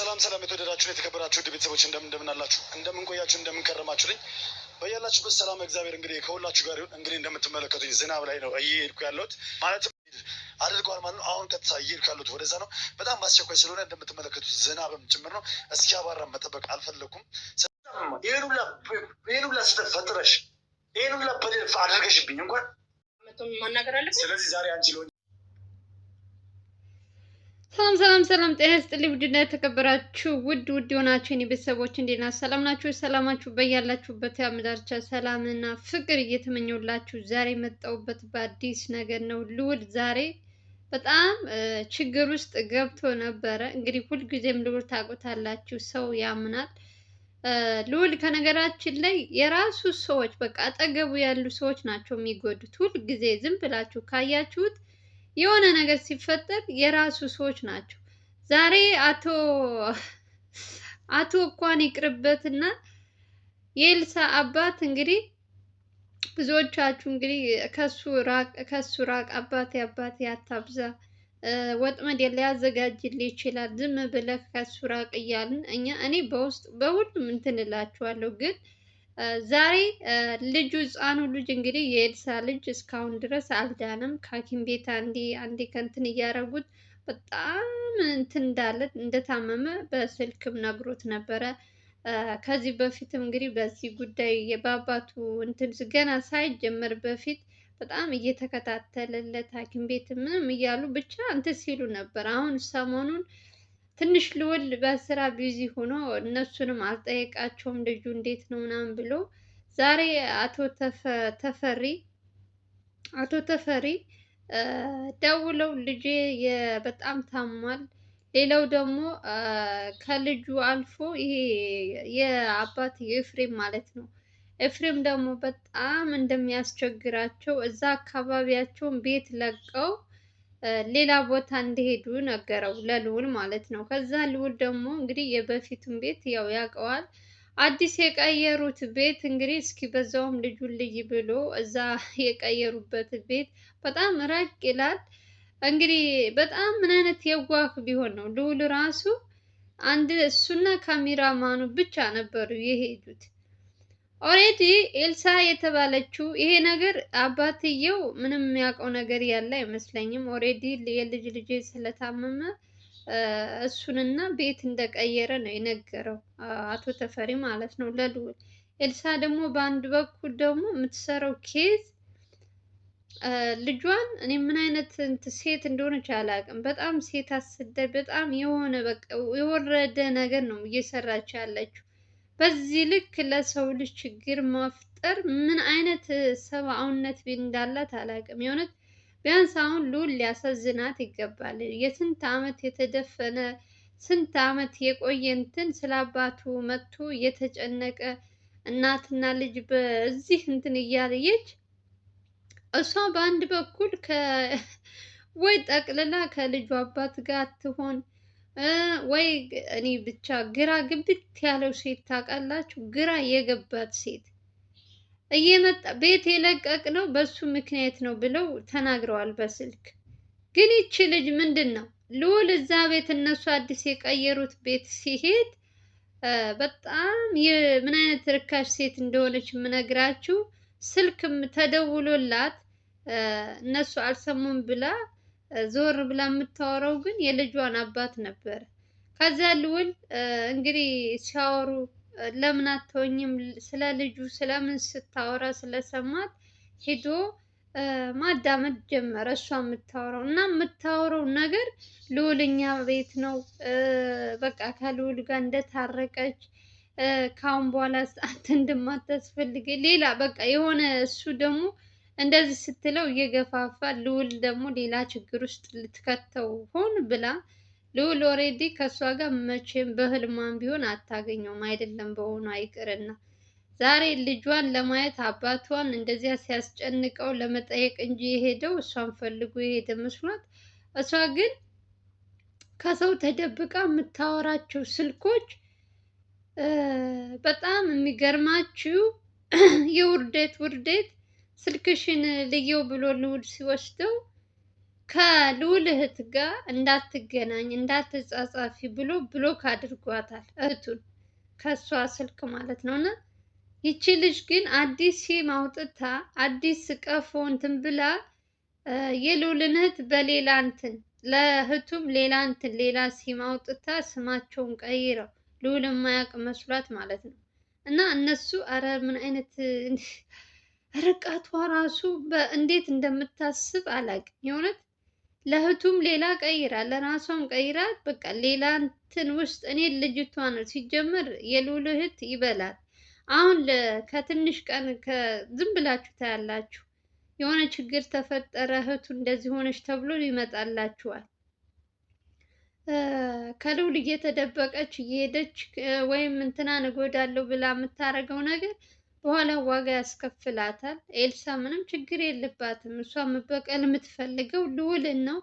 ሰላም የተወደዳችሁ የተከበራችሁ ውድ ቤተሰቦች እንደምን አላችሁ? እንደምን ቆያችሁ? እንደምን ከረማችሁልኝ? በያላችሁበት ሰላም እግዚአብሔር እንግዲህ ከሁላችሁ ጋር ይሁን። እንግዲህ እንደምትመለከቱኝ ዝናብ ላይ ነው እየሄድኩ ያለሁት ማለትም አድርገዋል ማለት ነው። አሁን ቀጥታ እየሄድኩ ያለሁት ወደዛ ነው። በጣም በአስቸኳይ ስለሆነ እንደምትመለከቱት ዝናብም ጭምር ነው። እስኪ አባራ መጠበቅ አልፈለኩም። ይህን ሁላ ስህተት ፈጥረሽ ይህን ሁላ በደል አድርገሽብኝ እንኳን ማናገር አለብኝ። ስለዚህ ዛሬ አንቺ ሊሆን ሰላም ጤና ይስጥልኝ። ውድና የተከበራችሁ ውድ የሆናችሁ የኔ ቤተሰቦች እንዴት ናችሁ? ሰላም ናችሁ? ሰላማችሁ በያላችሁበት ያምዳርቻ ሰላምና ፍቅር እየተመኘውላችሁ ዛሬ መጣሁበት በአዲስ ነገር ነው። ልዑል ዛሬ በጣም ችግር ውስጥ ገብቶ ነበረ። እንግዲህ ሁልጊዜም ልዑል ታውቁታላችሁ፣ ሰው ያምናል። ልዑል ከነገራችን ላይ የራሱ ሰዎች በቃ አጠገቡ ያሉ ሰዎች ናቸው የሚጎዱት። ሁልጊዜ ዝም ብላችሁ ካያችሁት የሆነ ነገር ሲፈጠር የራሱ ሰዎች ናቸው። ዛሬ አቶ እንኳን ይቅርበትና የኤልሳ አባት እንግዲህ ብዙዎቻችሁ እንግዲህ ከሱ ራቅ አባቴ አታብዛ፣ ወጥመድ ሊያዘጋጅልህ ይችላል፣ ዝም ብለህ ከሱ ራቅ እያልን እኔ በውስጥ በሁሉም እንትን እላችኋለሁ። ግን ዛሬ ህፃኑ ልጅ እንግዲህ የኤልሳ ልጅ እስካሁን ድረስ አልዳንም። ከሐኪም ቤት አንዴ ከንትን እያደረጉት በጣም እንትን እንደታመመ በስልክም ነግሮት ነበረ። ከዚህ በፊትም እንግዲህ በዚህ ጉዳይ በአባቱ እንትን ገና ሳይጀመር በፊት በጣም እየተከታተለለት ሐኪም ቤት ምንም እያሉ ብቻ እንትን ሲሉ ነበር። አሁን ሰሞኑን ትንሽ ልዑል በስራ ቢዚ ሆኖ እነሱንም አልጠየቃቸውም ልጁ እንዴት ነው ምናምን ብሎ ዛሬ አቶ ተፈሪ ደውለው ልጄ በጣም ታሟል። ሌላው ደግሞ ከልጁ አልፎ ይሄ የአባት ኤፍሬም ማለት ነው። ኤፍሬም ደግሞ በጣም እንደሚያስቸግራቸው እዛ አካባቢያቸውን ቤት ለቀው ሌላ ቦታ እንደሄዱ ነገረው ለልዑል ማለት ነው። ከዛ ልዑል ደግሞ እንግዲህ የበፊቱን ቤት ያው ያውቀዋል። አዲስ የቀየሩት ቤት እንግዲህ እስኪ በዛውም ልጁን ልይ ብሎ እዛ የቀየሩበት ቤት በጣም ራቅ ይላል። እንግዲህ በጣም ምን አይነት የዋህ ቢሆን ነው ልዑል ራሱ አንድ እሱና ካሜራማኑ ብቻ ነበሩ የሄዱት። ኦሬዲ ኤልሳ የተባለችው ይሄ ነገር አባትየው ምንም የሚያውቀው ነገር ያለ አይመስለኝም። ኦሬዲ ልጄ ስለታመመ እሱንና ቤት እንደቀየረ ነው የነገረው አቶ ተፈሪ ማለት ነው ለልዑል። ኤልሳ ደግሞ በአንድ በኩል ደግሞ የምትሰራው ኬዝ ልጇን እኔ ምን አይነት ሴት እንደሆነች አላውቅም። በጣም ሴት አስደር በጣም የሆነ በቃ የወረደ ነገር ነው እየሰራች ያለችው። በዚህ ልክ ለሰው ልጅ ችግር መፍጠር ምን አይነት ሰብአውነት እንዳላት አላውቅም። የሆነት ቢያንስ አሁን ልዑል ሊያሳዝናት ይገባል። የስንት ዓመት የተደፈነ ስንት ዓመት የቆየ እንትን ስለ አባቱ መጥቶ እየተጨነቀ እናትና ልጅ በዚህ እንትን እያለየች እሷ በአንድ በኩል ወይ ጠቅልላ ከልጁ አባት ጋር ትሆን ወይ እኔ ብቻ ግራ ግብት ያለው ሴት ታውቃላችሁ። ግራ የገባት ሴት እየመጣ ቤት የለቀቅ ነው በሱ ምክንያት ነው ብለው ተናግረዋል በስልክ። ግን ይቺ ልጅ ምንድን ነው ልዑል እዛ ቤት እነሱ አዲስ የቀየሩት ቤት ሲሄድ በጣም ምን አይነት ርካሽ ሴት እንደሆነች የምነግራችሁ። ስልክም ተደውሎላት እነሱ አልሰሙም ብላ ዞር ብላ የምታወራው ግን የልጇን አባት ነበር። ከዛ ልዑል እንግዲህ ሲያወሩ ለምን አትሆኝም ስለ ልጁ ስለምን ስታወራ ስለሰማት ሄዶ ማዳመጥ ጀመረ። እሷ የምታወራው እና የምታወራው ነገር ልዑል እኛ ቤት ነው በቃ ከልዑል ጋር እንደታረቀች ካሁን በኋላ አንተ እንደማታስፈልግ ሌላ በቃ የሆነ እሱ ደግሞ እንደዚህ ስትለው እየገፋፋ ልዑል ደግሞ ሌላ ችግር ውስጥ ልትከተው ሆን ብላ ልዑል ኦሬዲ ከእሷ ጋር መቼም በህልሟን ቢሆን አታገኘውም። አይደለም በሆኑ አይቅርና ዛሬ ልጇን ለማየት አባቷን እንደዚያ ሲያስጨንቀው ለመጠየቅ እንጂ የሄደው እሷን ፈልጎ የሄደ መስሏት፣ እሷ ግን ከሰው ተደብቃ የምታወራቸው ስልኮች በጣም የሚገርማችሁ የውርደት ስልክሽን ልየው ብሎ ልዑል ሲወስደው ከልዑል እህት ጋር እንዳትገናኝ እንዳትጻጻፊ ብሎ ብሎክ አድርጓታል፣ እህቱን ከሷ ስልክ ማለት ነው። እና ይቺ ልጅ ግን አዲስ ሲም አውጥታ አዲስ ቀፎ እንትን ብላ የልዑልን እህት በሌላ እንትን ለእህቱም ሌላ እንትን ሌላ ሲም አውጥታ ስማቸውን ቀይረው ልዑል የማያውቅ መስሏት ማለት ነው። እና እነሱ አረ ምን አይነት ርቀቷ ራሱ እንዴት እንደምታስብ አላውቅም። የእውነት ለእህቱም ሌላ ቀይራ ለራሷም ቀይራ በቃ ሌላ እንትን ውስጥ እኔ ልጅቷ ነው ሲጀመር የልዑል እህት ይበላል። አሁን ከትንሽ ቀን ዝም ብላችሁ ታያላችሁ። የሆነ ችግር ተፈጠረ እህቱ እንደዚህ ሆነች ተብሎ ይመጣላችኋል። ከልዑል እየተደበቀች እየሄደች ወይም እንትናን እጎዳለሁ ብላ የምታደርገው ነገር በኋላ ዋጋ ያስከፍላታል። ኤልሳ ምንም ችግር የለባትም። እሷ መበቀል የምትፈልገው ልዑልን ነው።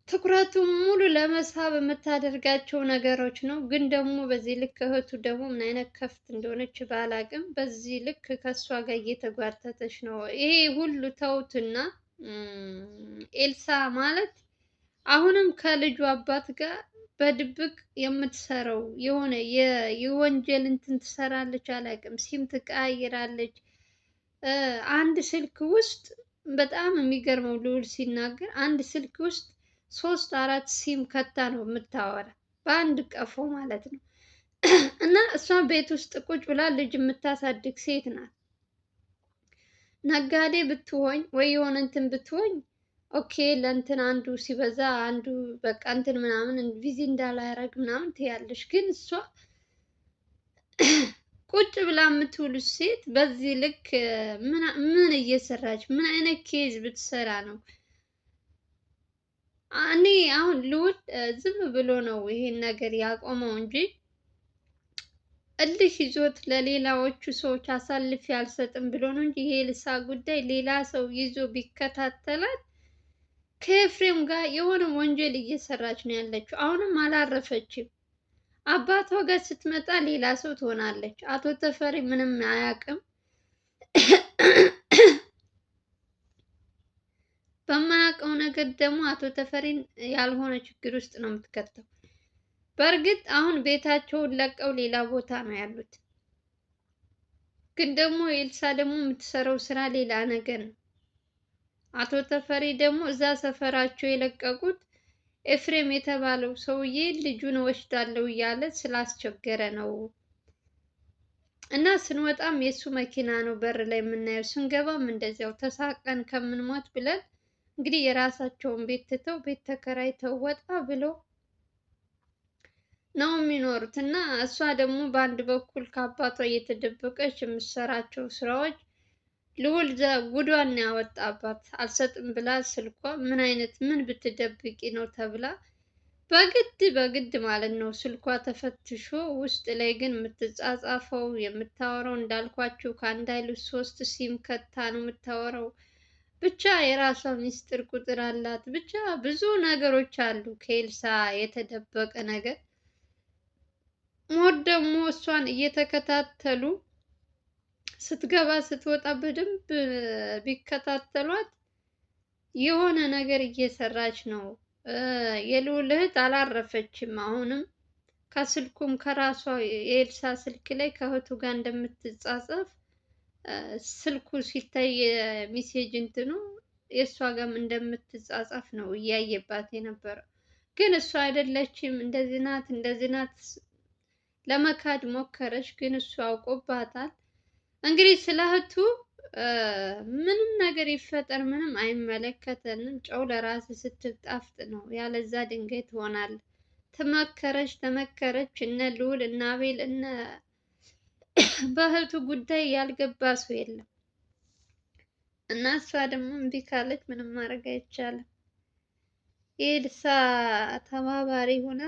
ትኩረቱን ሙሉ ለመሳብ የምታደርጋቸው ነገሮች ነው። ግን ደግሞ በዚህ ልክ እህቱ ደግሞ ምን አይነት ከፍት እንደሆነች ባላቅም በዚህ ልክ ከእሷ ጋር እየተጓተተች ነው። ይሄ ሁሉ ተውትና ኤልሳ ማለት አሁንም ከልጁ አባት ጋር በድብቅ የምትሰራው የሆነ የወንጀል እንትን ትሰራለች። አላውቅም፣ ሲም ትቀያይራለች። አንድ ስልክ ውስጥ በጣም የሚገርመው ልዑል ሲናገር አንድ ስልክ ውስጥ 3 4 ሲም ከታ ነው የምታወራ በአንድ ቀፎ ማለት ነው። እና እሷ ቤት ውስጥ ቁጭ ብላ ልጅ የምታሳድግ ሴት ናት። ነጋዴ ብትሆኝ ወይ የሆነ እንትን ብትሆኝ ኦኬ ለእንትን አንዱ ሲበዛ አንዱ በቃ እንትን ምናምን ቪዚ እንዳላያረግ ምናምን ትያለሽ። ግን እሷ ቁጭ ብላ የምትውል ሴት በዚህ ልክ ምን እየሰራች ምን አይነት ኬዝ ብትሰራ ነው? እኔ አሁን ልዑል ዝም ብሎ ነው ይሄን ነገር ያቆመው እንጂ እልህ ይዞት ለሌላዎቹ ሰዎች አሳልፌ አልሰጥም ብሎ ነው እንጂ ይሄ ልሳ ጉዳይ ሌላ ሰው ይዞ ቢከታተላት ከኤፍሬም ጋር የሆነ ወንጀል እየሰራች ነው ያለችው። አሁንም አላረፈችም። አባቷ ጋር ስትመጣ ሌላ ሰው ትሆናለች። አቶ ተፈሪ ምንም አያውቅም። በማያውቀው ነገር ደግሞ አቶ ተፈሪን ያልሆነ ችግር ውስጥ ነው የምትከተው። በእርግጥ አሁን ቤታቸውን ለቀው ሌላ ቦታ ነው ያሉት። ግን ደግሞ ኤልሳ ደግሞ የምትሰራው ስራ ሌላ ነገር ነው። አቶ ተፈሪ ደግሞ እዛ ሰፈራቸው የለቀቁት ኤፍሬም የተባለው ሰውዬ ልጁን ወስዳለሁ እያለ ስላስቸገረ ነው። እና ስንወጣም የእሱ መኪና ነው በር ላይ የምናየው፣ ስንገባም እንደዚያው ተሳቀን ከምንሞት ብለን እንግዲህ የራሳቸውን ቤት ትተው ቤት ተከራይተው ወጣ ብለው ነው የሚኖሩት። እና እሷ ደግሞ በአንድ በኩል ከአባቷ እየተደበቀች የምትሰራቸው ስራዎች ልዑል ጉዷን ያወጣባት። አልሰጥም ብላ ስልኳ ምን ብትደብቂ ነው ተብላ በግድ ማለት ነው ስልኳ ተፈትሾ ውስጥ ላይ ግን የምትጻጻፈው የምታወራው እንዳልኳችሁ ከአንድ አይሉ 3 ሲም ከታ ነው የምታወራው። ብቻ የራሷ ሚስጥር ቁጥር አላት። ብቻ ብዙ ነገሮች አሉ ከኤልሳ የተደበቀ ነገር። ሞት ደግሞ እሷን እየተከታተሉ ስትገባ ስትወጣ በደንብ ቢከታተሏት የሆነ ነገር እየሰራች ነው። የልዑል እህት አላረፈችም። አሁንም ከስልኩም ከራሷ የኤልሳ ስልክ ላይ ከእህቱ ጋር እንደምትጻጻፍ ስልኩ ሲታይ የሚሴጅ እንትኑ የእሷ ጋርም እንደምትጻጻፍ ነው እያየባት የነበረው። ግን እሷ አይደለችም እንደዚህ ናት ለመካድ ሞከረች። ግን እሱ አውቆባታል። እንግዲህ ስለ እህቱ ምንም ነገር ይፈጠር ምንም አይመለከተንም። ጨው ለራስ ስትጣፍጥ ነው፣ ያለዛ ድንጋይ ትሆናል። ተመከረች እነ ልዑል እነ አቤል እነ በእህቱ ጉዳይ ያልገባ ሰው የለም። እና እሷ ደግሞ እምቢ ካለች ምንም ማድረግ አይቻልም። ኤልሳ ተባባሪ ሆና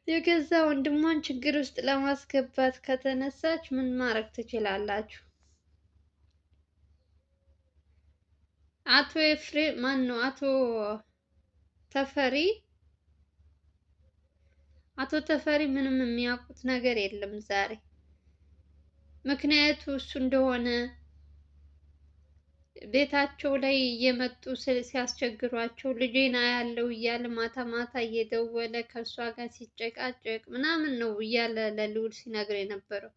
የገዛ ወንድሟን ችግር ውስጥ ለማስገባት ከተነሳች ምን ማድረግ ትችላላችሁ? አቶ ኤፍሬም ማን ነው? አቶ ተፈሪ ምንም የሚያውቁት ነገር የለም ዛሬ። ምክንያቱ እሱ እንደሆነ ቤታቸው ላይ እየመጡ ሲያስቸግሯቸው ልጄን አያለው እያለ ማታ ማታ እየደወለ ከእሷ ጋር ሲጨቃጨቅ ምናምን ነው እያለ ለልዑል ሲነግር የነበረው።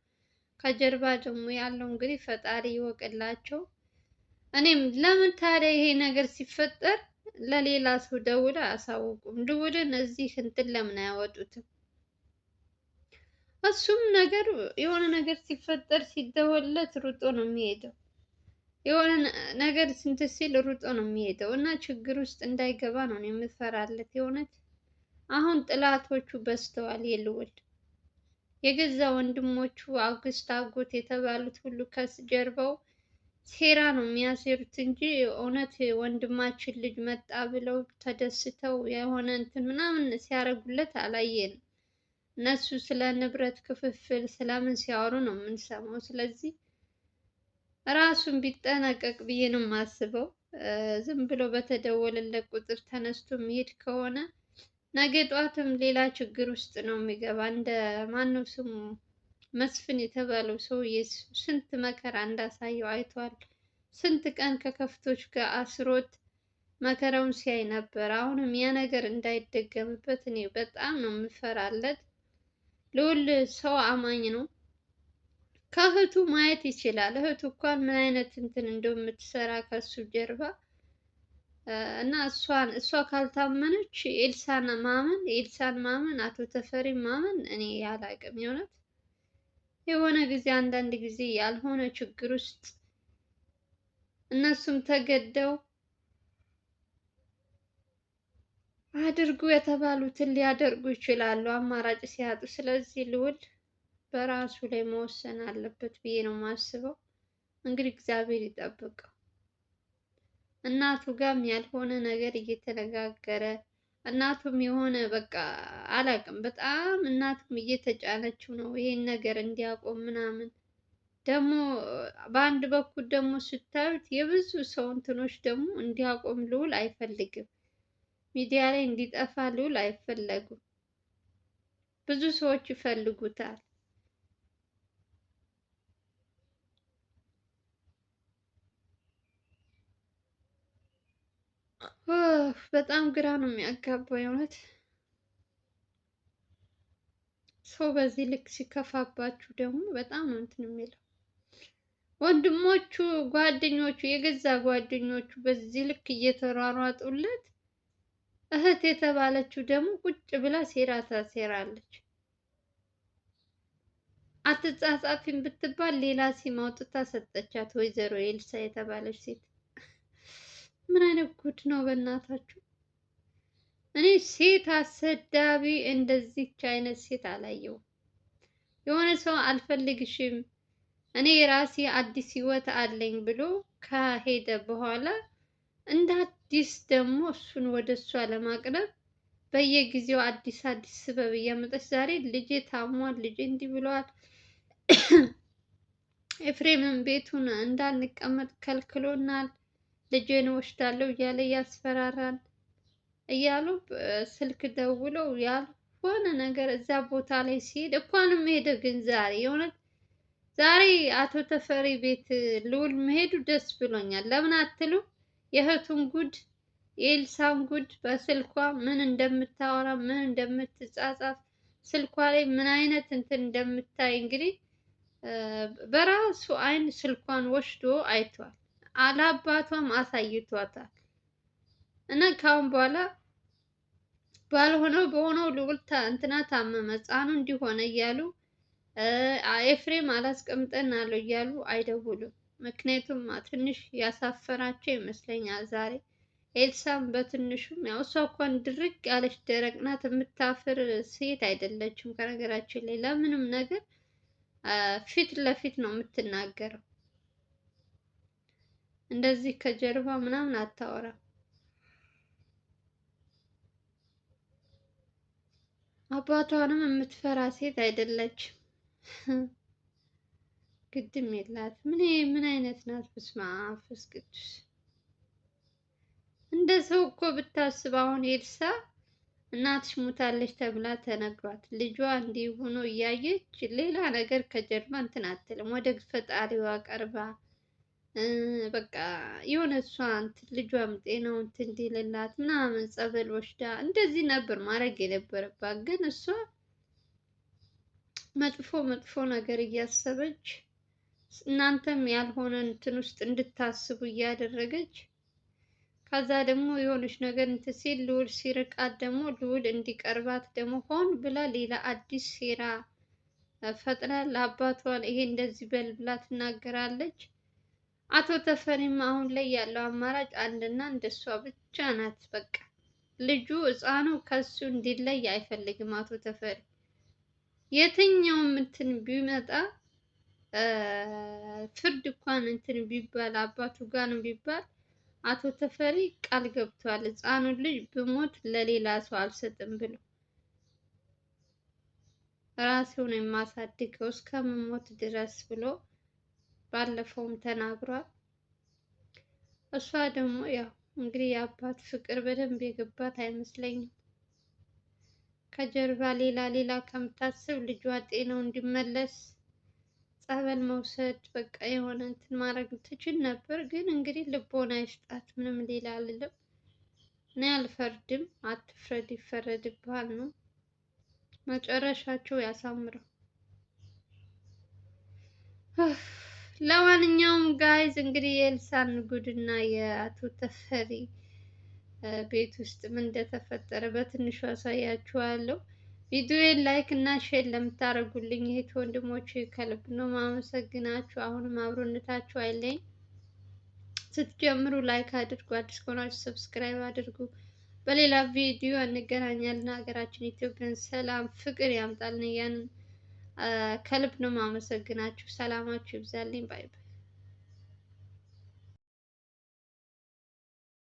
ከጀርባ ደግሞ ያለው እንግዲህ ፈጣሪ ይወቅላቸው። እኔም ለምን ታዲያ ይሄ ነገር ሲፈጠር ለሌላ ሰው ደውለ አያሳውቁም? ልዑልን እዚህ እንትን ለምን አያወጡትም? እሱም ነገር የሆነ ነገር ሲፈጠር ሲደወልለት ሩጦ ነው የሚሄደው። የሆነ ነገር ስንት ሲል ሩጦ ነው የሚሄደው እና ችግር ውስጥ እንዳይገባ ነው የምፈራለት። የእውነት አሁን ጥላቶቹ በዝተዋል። የልዑል የገዛ ወንድሞቹ አክስት፣ አጎት የተባሉት ሁሉ ከጀርባው ሴራ ነው የሚያሴሩት እንጂ እውነት ወንድማችን ልጅ መጣ ብለው ተደስተው የሆነ እንትን ምናምን ሲያደርጉለት አላየንም። እነሱ ስለ ንብረት ክፍፍል ስለምን ሲያወሩ ነው የምንሰማው። ስለዚህ ራሱን ቢጠነቀቅ ብዬ ነው የማስበው። ዝም ብሎ በተደወለለት ቁጥር ተነስቶ የሚሄድ ከሆነ ነገ ጧትም ሌላ ችግር ውስጥ ነው የሚገባ። እንደ ማነው ስሙ መስፍን የተባለው ሰውዬ ስንት መከራ እንዳሳየው አይቷል። ስንት ቀን ከከፍቶች ጋር አስሮት መከራውን ሲያይ ነበር። አሁንም ያ ነገር እንዳይደገምበት እኔ በጣም ነው የምፈራለት። ልዑል ሰው አማኝ ነው። ከእህቱ ማየት ይችላል። እህቱ እንኳን ምን አይነት እንትን እንደምትሰራ ከሱ ጀርባ እና እሷ ካልታመነች ኤልሳን ማመን አቶ ተፈሪ ማመን እኔ ያላቅም። የሆነ ጊዜ አንዳንድ ጊዜ ያልሆነ ችግር ውስጥ እነሱም ተገደው አድርጉ የተባሉትን ሊያደርጉ ይችላሉ አማራጭ ሲያጡ። ስለዚህ ልዑል በራሱ ላይ መወሰን አለበት ብዬ ነው የማስበው። እንግዲህ እግዚአብሔር ይጠብቀው። እናቱ ጋርም ያልሆነ ነገር እየተነጋገረ እናቱም የሆነ በቃ አላውቅም፣ በጣም እናቱም እየተጫነችው ነው ይሄን ነገር እንዲያቆም ምናምን። ደግሞ በአንድ በኩል ደግሞ ስታዩት የብዙ ሰው እንትኖች ደግሞ እንዲያቆም ልዑል አይፈልግም። ሚዲያ ላይ እንዲጠፋ ልዑል አይፈለጉም። ብዙ ሰዎች ይፈልጉታል። በጣም ግራ ነው የሚያጋባው። የእውነት ሰው በዚህ ልክ ሲከፋባችሁ ደግሞ በጣም ነው እንትን የሚለው። ወንድሞቹ፣ ጓደኞቹ፣ የገዛ ጓደኞቹ በዚህ ልክ እየተሯሯጡለት፣ እህት የተባለችው ደግሞ ቁጭ ብላ ሴራ ታሴራለች። አትጻጻፊም ብትባል ሌላ ሲም አውጥታ ሰጠቻት። ወይዘሮ ኤልሳ የተባለች ሴት ምን አይነት ጉድ ነው በእናታችሁ! እኔ ሴት አሰዳቢ እንደዚች አይነት ሴት አላየሁም። የሆነ ሰው አልፈልግሽም እኔ የራሴ አዲስ ህይወት አለኝ ብሎ ከሄደ በኋላ እንደ አዲስ ደግሞ እሱን ወደ እሷ ለማቅረብ በየጊዜው አዲስ ስበብ እያመጣች ዛሬ ልጄ ታሟል፣ ልጄ እንዲህ ብለዋል፣ ኤፍሬምን ቤቱን እንዳንቀመጥ ከልክሎናል፣ ልጄን ወስዳለሁ እያለ እያስፈራራን እያሉ ስልክ ደውለው ያልሆነ ነገር እዛ ቦታ ላይ ሲሄድ እንኳንም ሄደ። ግን ዛሬ የእውነት ዛሬ አቶ ተፈሪ ቤት ልዑል መሄዱ ደስ ብሎኛል። ለምን አትሉ? የእህቱን ጉድ የኤልሳን ጉድ በስልኳ ምን እንደምታወራ ምን እንደምትጻጻፍ ስልኳ ላይ ምን አይነት እንትን እንደምታይ እንግዲህ በራሱ አይን ስልኳን ወስዶ አይቷል። አላባቷም አሳይቷታል። እና ካሁን በኋላ ባልሆነው በሆነው ልዑል እንትና ታመመ፣ ሕፃኑ እንዲሆነ እያሉ ኤፍሬም አላስቀምጠን አለው እያሉ አይደውሉም። ምክንያቱም ትንሽ ያሳፈራቸው ይመስለኛል ዛሬ። ኤልሳም በትንሹም ያው እሷ እንኳን ድርቅ ያለች ደረቅ ናት፣ የምታፍር ሴት አይደለችም። ከነገራችን ላይ ለምንም ነገር ፊት ለፊት ነው የምትናገረው። እንደዚህ ከጀርባ ምናምን አታወራም። አባቷንም የምትፈራ ሴት አይደለችም። ግድም የላት ምን አይነት ናት? በስመ አብ መንፈስ ቅዱስ። እንደ ሰው እኮ ብታስብ አሁን ኤልሳ እናትሽ ሙታለች ተብላ ተነግሯት ልጇ እንዲህ ሆኖ እያየች ሌላ ነገር ከጀርባ እንትን አትልም። ወደ ፈጣሪዋ ቀርባ በቃ የሆነ እሷ እንትን ልጇም ጤናው እንትን እንዲልላት ምናምን ጸበል ወስዳ እንደዚህ ነበር ማድረግ የነበረባት። ግን እሷ መጥፎ መጥፎ ነገር እያሰበች እናንተም ያልሆነ እንትን ውስጥ እንድታስቡ እያደረገች ከዛ ደግሞ የሆነች ነገር እንትን ሲል ልዑል ሲርቃት ደግሞ ልዑል እንዲቀርባት ደግሞ ሆን ብላ ሌላ አዲስ ሴራ ፈጥራ ለአባቷ ይሄ እንደዚህ በል ብላ ትናገራለች። አቶ ተፈሪም አሁን ላይ ያለው አማራጭ አንድና እንደሷ ብቻ ናት። በቃ ልጁ ሕፃኑ ከሱ እንዲለይ አይፈልግም አቶ ተፈሪ። የትኛውም እንትን ቢመጣ ፍርድ እንኳን እንትን ቢባል አባቱ ጋር ነው ቢባል አቶ ተፈሪ ቃል ገብቷል። ሕፃኑን ልጅ ብሞት ለሌላ ሰው አልሰጥም ብሎ ራሴው ነው የማሳድገው እስከምሞት ድረስ ብሎ ባለፈውም ተናግሯል። እሷ ደግሞ ያው እንግዲህ የአባት ፍቅር በደንብ የገባት አይመስለኝም። ከጀርባ ሌላ ሌላ ከምታስብ ልጇ ጤናው እንዲመለስ ጸበል መውሰድ በቃ የሆነ እንትን ማድረግ ትችል ነበር። ግን እንግዲህ ልቦና ይስጣት፣ ምንም ሌላ አልልም። እኔ አልፈርድም፣ አትፍረድ ይፈረድብሃል ነው። መጨረሻቸው ያሳምረው። ለማንኛውም ጋይዝ እንግዲህ የኤልሳን ጉድና የአቶ ተፈሪ ቤት ውስጥ ምን እንደተፈጠረ በትንሹ አሳያችኋለሁ። ቪዲዮዬን ላይክ እና ሼር ለምታደርጉልኝ እህት ወንድሞች ከልብ ነው ማመሰግናችሁ። አሁንም አብሮነታችሁ አይለኝ። ስትጀምሩ ላይክ አድርጉ፣ አዲስ ከሆናችሁ ሰብስክራይብ አድርጉ። በሌላ ቪዲዮ እንገናኛለን። ሀገራችን ኢትዮጵያን ሰላም ፍቅር ያምጣልን። ያንን ከልብ ነው ማመሰግናችሁ። ሰላማችሁ ይብዛልኝ። ባይ ባይ።